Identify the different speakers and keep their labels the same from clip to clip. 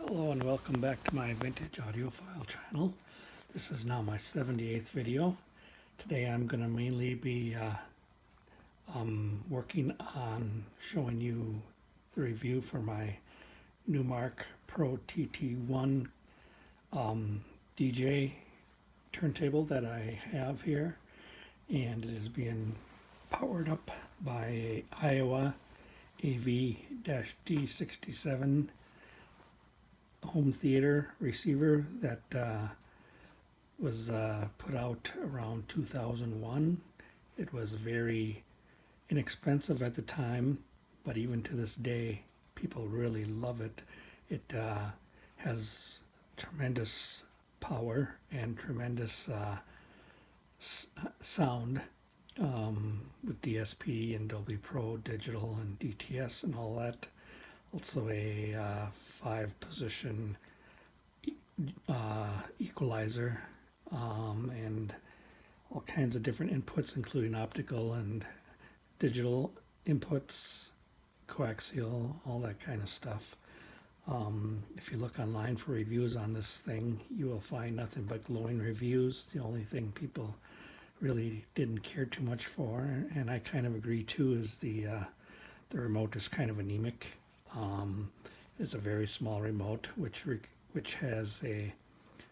Speaker 1: Hello and welcome back to my vintage audiophile channel. This is now my 78th video. Today I'm going to mainly be working on showing you the review for my Numark Pro TT1 DJ turntable that I have here, and it is being powered up by a Aiwa AV-D67 home theater receiver that was put out around 2001. It was very inexpensive at the time, but even to this day people really love it. It has tremendous power and tremendous sound with DSP and Dolby Pro digital and DTS and all that. Also a 5-position equalizer and all kinds of different inputs, including optical and digital inputs, coaxial, all that kind of stuff. If you look online for reviews on this thing, you will find nothing but glowing reviews. The only thing people really didn't care too much for, and I kind of agree too, is the remote is kind of anemic. It's a very small remote which has a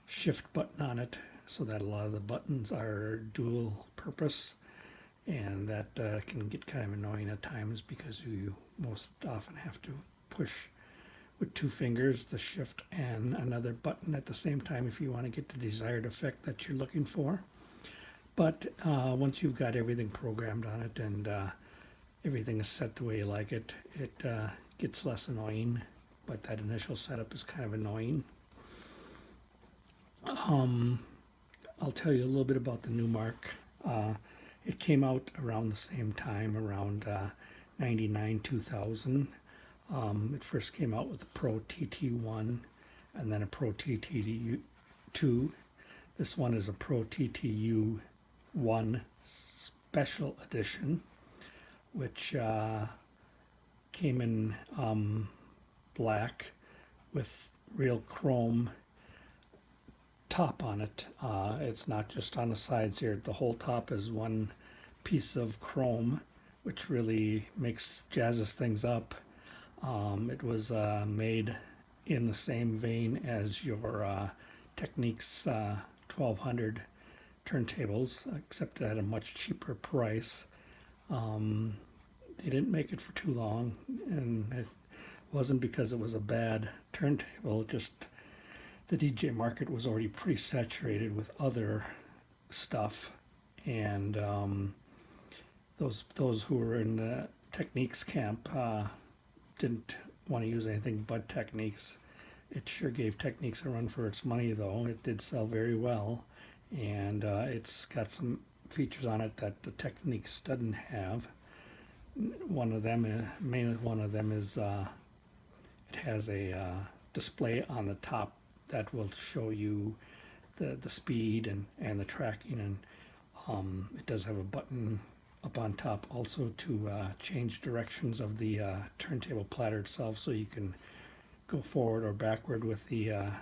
Speaker 1: shift button on it, so that a lot of the buttons are dual purpose, and that can get kind of annoying at times because you most often have to push with 2 fingers the shift and another button at the same time if you want to get the desired effect that you're looking for. But once you've got everything programmed on it and everything is set the way you like it, it gets less annoying, but that initial setup is kind of annoying. I'll tell you a little bit about the Numark. It came out around the same time, around 99, 2000. It first came out with the Pro TT1 and then a Pro TT2. This one is a Pro TTU1 Special Edition, which came in black with real chrome top on it. It's not just on the sides here. The whole top is one piece of chrome, which really jazzes things up. It was made in the same vein as your Technics 1200 turntables, except at a much cheaper price. They didn't make it for too long, and it wasn't because it was a bad turntable, just the DJ market was already pretty saturated with other stuff, and those who were in the Technics camp didn't want to use anything but Technics. It sure gave Technics a run for its money, though. It did sell very well, and it's got some features on it that the Technics doesn't have. Mainly one of them is it has a display on the top that will show you the speed and the tracking, and it does have a button up on top also to change directions of the turntable platter itself, so you can go forward or backward with the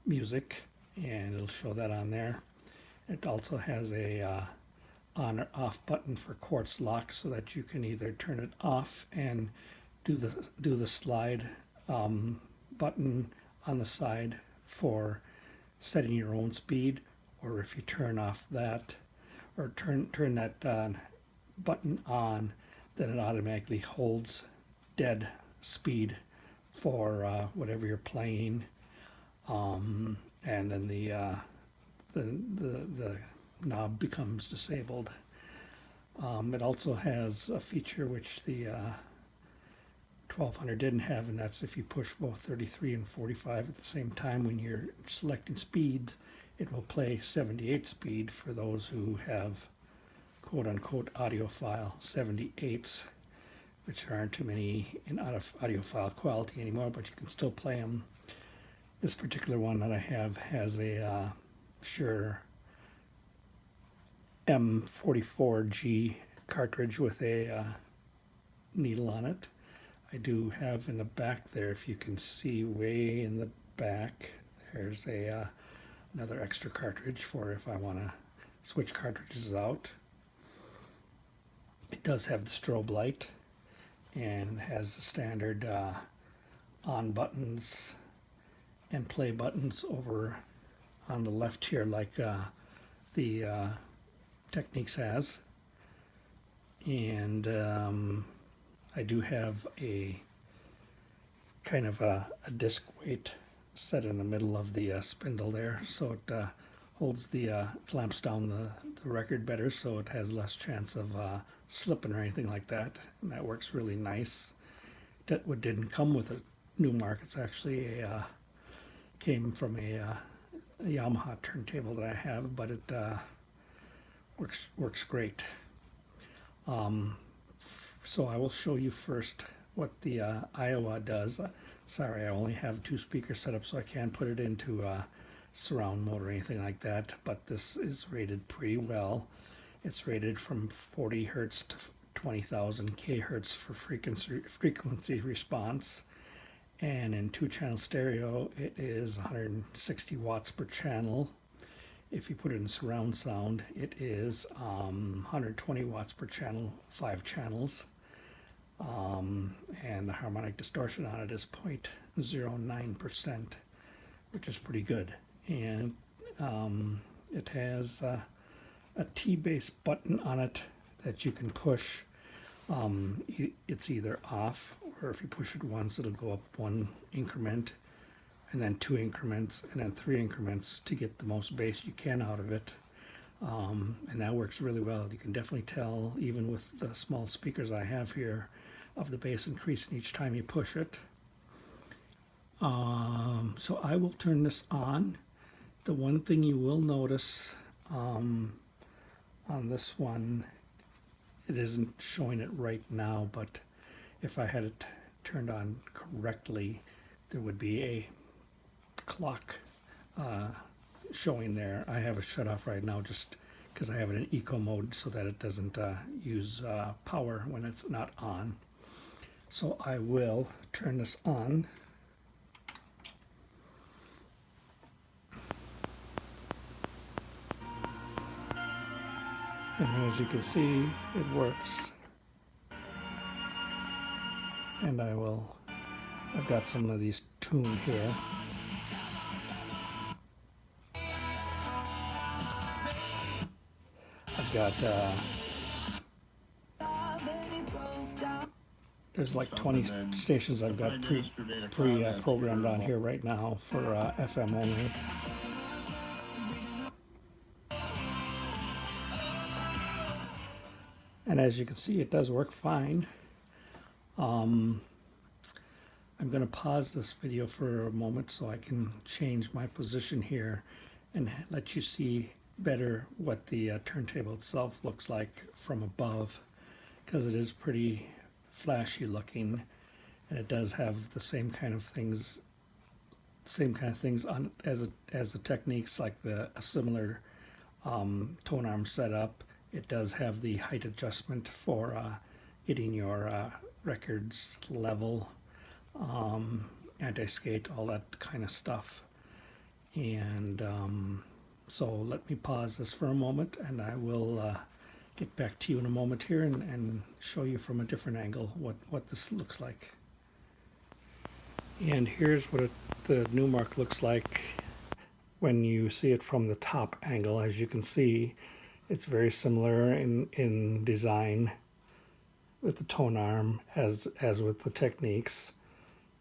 Speaker 1: music, and it'll show that on there. It also has a on or off button for quartz lock, so that you can either turn it off and do the slide button on the side for setting your own speed, or if you turn off that or turn that button on, then it automatically holds dead speed for whatever you're playing, and then the knob becomes disabled. It also has a feature which the 1200 didn't have, and that's if you push both 33 and 45 at the same time when you're selecting speed, it will play 78 speed for those who have quote-unquote audiophile 78s, which aren't too many in audiophile quality anymore, but you can still play them. This particular one that I have has a Shure M44G cartridge with a needle on it. I I do have in the back there, if you can see way in the back, there's a another extra cartridge for if I want to switch cartridges out. It does have the strobe light and has the standard on buttons and play buttons over on the left here, like the Techniques has. And I do have a kind of a disc weight set in the middle of the spindle there, so it holds the clamps down the record better, so it has less chance of slipping or anything like that, and that works really nice. That didn't come with a Numark. It's actually came from a Yamaha turntable that I have, but it works great. So I will show you first what the Aiwa does. Sorry, I only have 2 speakers set up, so I can't put it into surround mode or anything like that, but this is rated pretty well. It's rated from 40 hertz to 20,000 kHz for frequency response, and in 2-channel stereo it is 160 watts per channel. If you put it in surround sound, it is 120 watts per channel, 5 channels. And the harmonic distortion on it is 0.09%, which is pretty good. And it has a T-base button on it that you can push. It's either off, or if you push it once, it'll go up 1 increment, and then 2 increments, and then 3 increments to get the most bass you can out of it. And that works really well. You can definitely tell, even with the small speakers I have here, of the bass increasing each time you push it. So I will turn this on. The one thing you will notice on this one, it isn't showing it right now, but if I had it turned on correctly, there would be a clock showing there. I have it shut off right now just because I have it in eco mode so that it doesn't use power when it's not on. So I will turn this on. And as you can see, it works. And I've got some of these tuned here. I've got, there's like 20 stations I've got pre-programmed on here right now for FM only. And as you can see, it does work fine. I'm going to pause this video for a moment so I can change my position here and let you see better what the turntable itself looks like from above, because it is pretty flashy looking, and it does have the same kind of things on as the Techniques, like a similar tone arm setup. It does have the height adjustment for getting your records level, anti-skate, all that kind of stuff. And so let me pause this for a moment, and I will get back to you in a moment here and show you from a different angle what this looks like. And here's what the Numark looks like when you see it from the top angle. As you can see, it's very similar in design with the tone arm as with the Techniques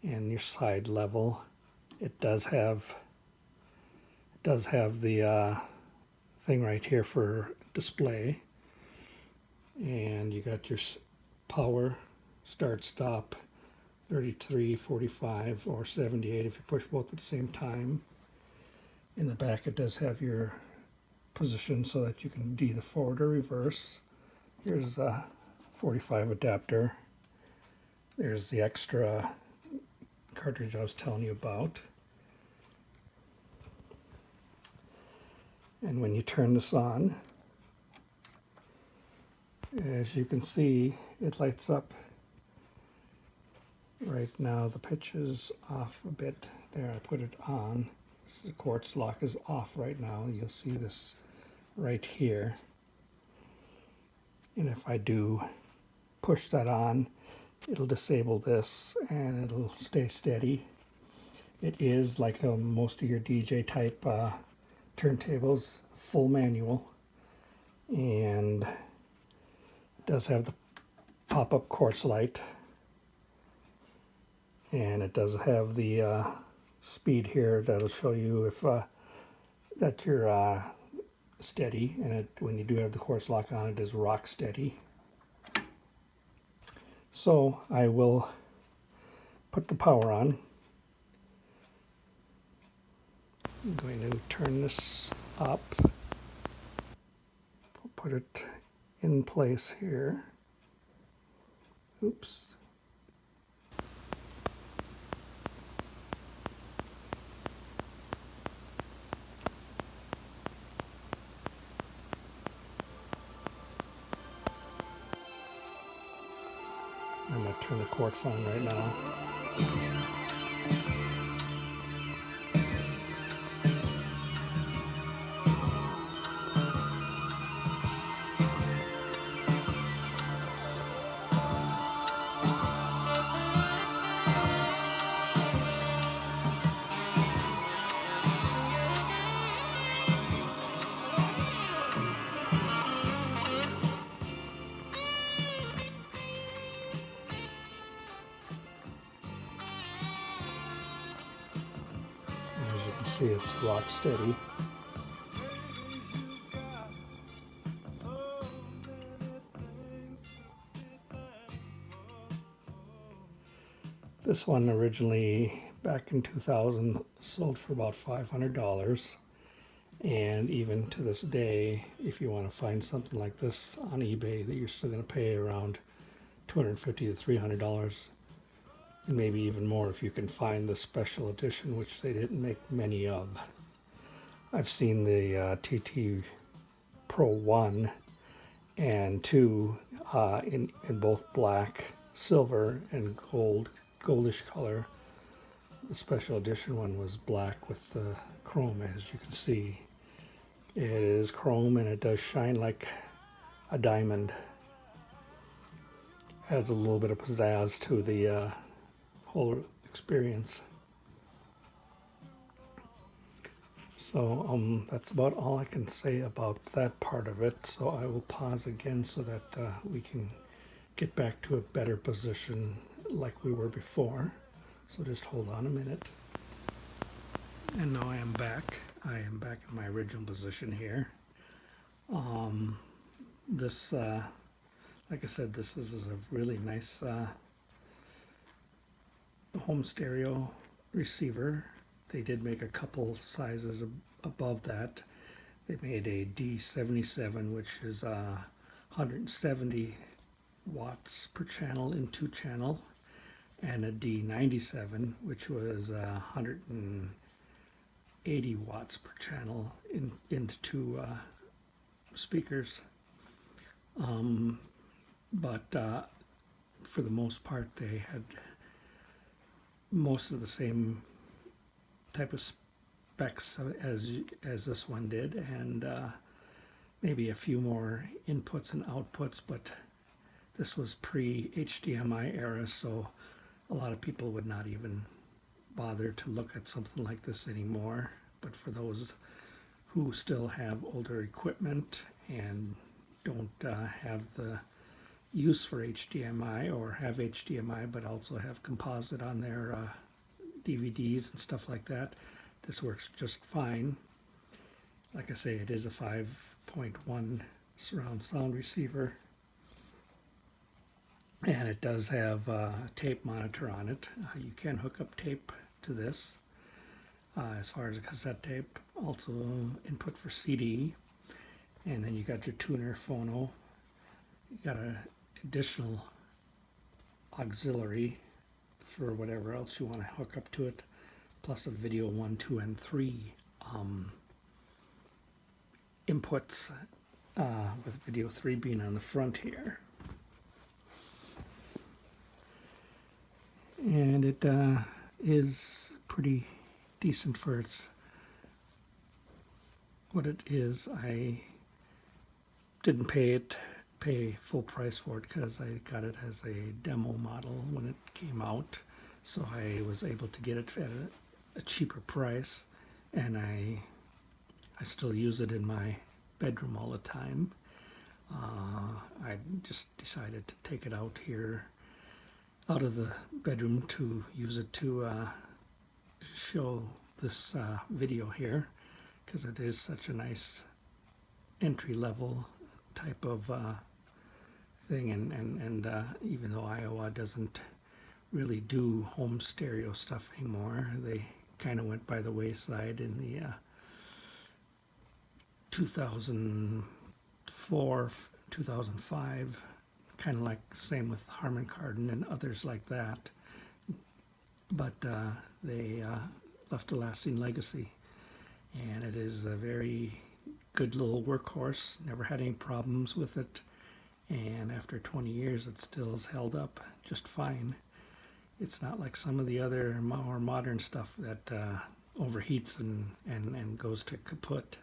Speaker 1: and your side level. It does have the thing right here for display, and you got your power, start, stop, 33, 45, or 78 if you push both at the same time. In the back, it does have your position so that you can do the forward or reverse. Here's a 45 adapter. There's the extra cartridge I was telling you about. And when you turn this on, as you can see, it lights up Right now the pitch is off a bit. There, I put it on. The quartz lock is off right now. You'll see this right here. And if I do push that on, it'll disable this and it'll stay steady. It is like most of your DJ type turntables, full manual, and it does have the pop-up quartz light, and it does have the speed here that'll show you if that you're steady, and when you do have the quartz lock on, it is rock steady. So I will put the power on. I'm going to turn this up, put it in place here. Oops. I'm going to turn the quartz on right now. As you can see, it's rock steady. This one originally, back in 2000, sold for about $500. And even to this day, if you want to find something like this on eBay, that you're still going to pay around $250 to $300, and maybe even more if you can find the special edition, which they didn't make many of. I've seen the TT Pro 1 and 2 in both black, silver, and goldish color. The special edition one was black with the chrome, as you can see. It is chrome and it does shine like a diamond. Adds a little bit of pizzazz to the whole experience. So that's about all I can say about that part of it. So I will pause again so that we can get back to a better position like we were before. So just hold on a minute. And now I am back. I am back in my original position here. This, like I said, this is a really nice home stereo receiver. They did make a couple sizes above that. They made a D67, which is 170 watts per channel in 2-channel, and a D97, which was 180 watts per channel into 2 speakers. But for the most part, they had most of the same type of specs as this one did, and maybe a few more inputs and outputs, but this was pre-HDMI era, so a lot of people would not even bother to look at something like this anymore. But for those who still have older equipment and don't have the use for HDMI, or have HDMI but also have composite on their DVDs and stuff like that, this works just fine. Like I say, it is a 5.1 surround sound receiver, and it does have a tape monitor on it. You can hook up tape to this as far as a cassette tape, also input for CD, and then you got your tuner phono. You got an additional auxiliary for whatever else you want to hook up to it, plus a video 1, 2, and 3 inputs, with video 3 being on the front here. and it is pretty decent for what it is. I didn't pay full price for it because I got it as a demo model when it came out, so I was able to get it at a cheaper price, and I still use it in my bedroom all the time. I just decided to take it out of the bedroom to use it to show this video here, because it is such a nice entry-level type of thing, and even though Aiwa doesn't really do home stereo stuff anymore, they kind of went by the wayside in the 2004, 2005, kind of like same with Harman Kardon and others like that, but they left a lasting legacy, and it is a very good little workhorse. Never had any problems with it, and after 20 years it still is held up just fine. It's not like some of the other more modern stuff that overheats and goes to kaput.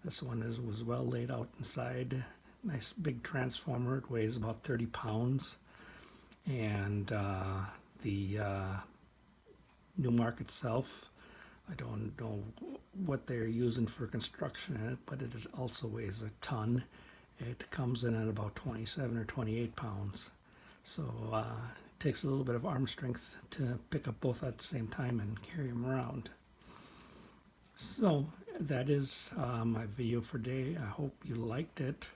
Speaker 1: This one was well laid out inside. Nice big transformer. It weighs about 30 pounds, and the Numark itself, I don't know what they're using for construction in it, but it also weighs a ton. It comes in at about 27 or 28 pounds. So it takes a little bit of arm strength to pick up both at the same time and carry them around. So that is my video for today. I hope you liked it.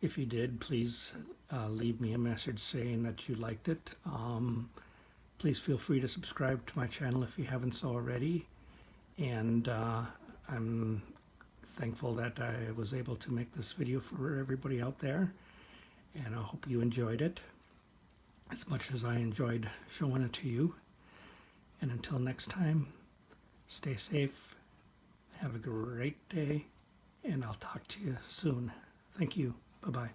Speaker 1: If you did, please leave me a message saying that you liked it. Please feel free to subscribe to my channel if you haven't so already. And I'm thankful that I was able to make this video for everybody out there. And I hope you enjoyed it as much as I enjoyed showing it to you. And until next time, stay safe, have a great day, and I'll talk to you soon. Thank you. Bye-bye.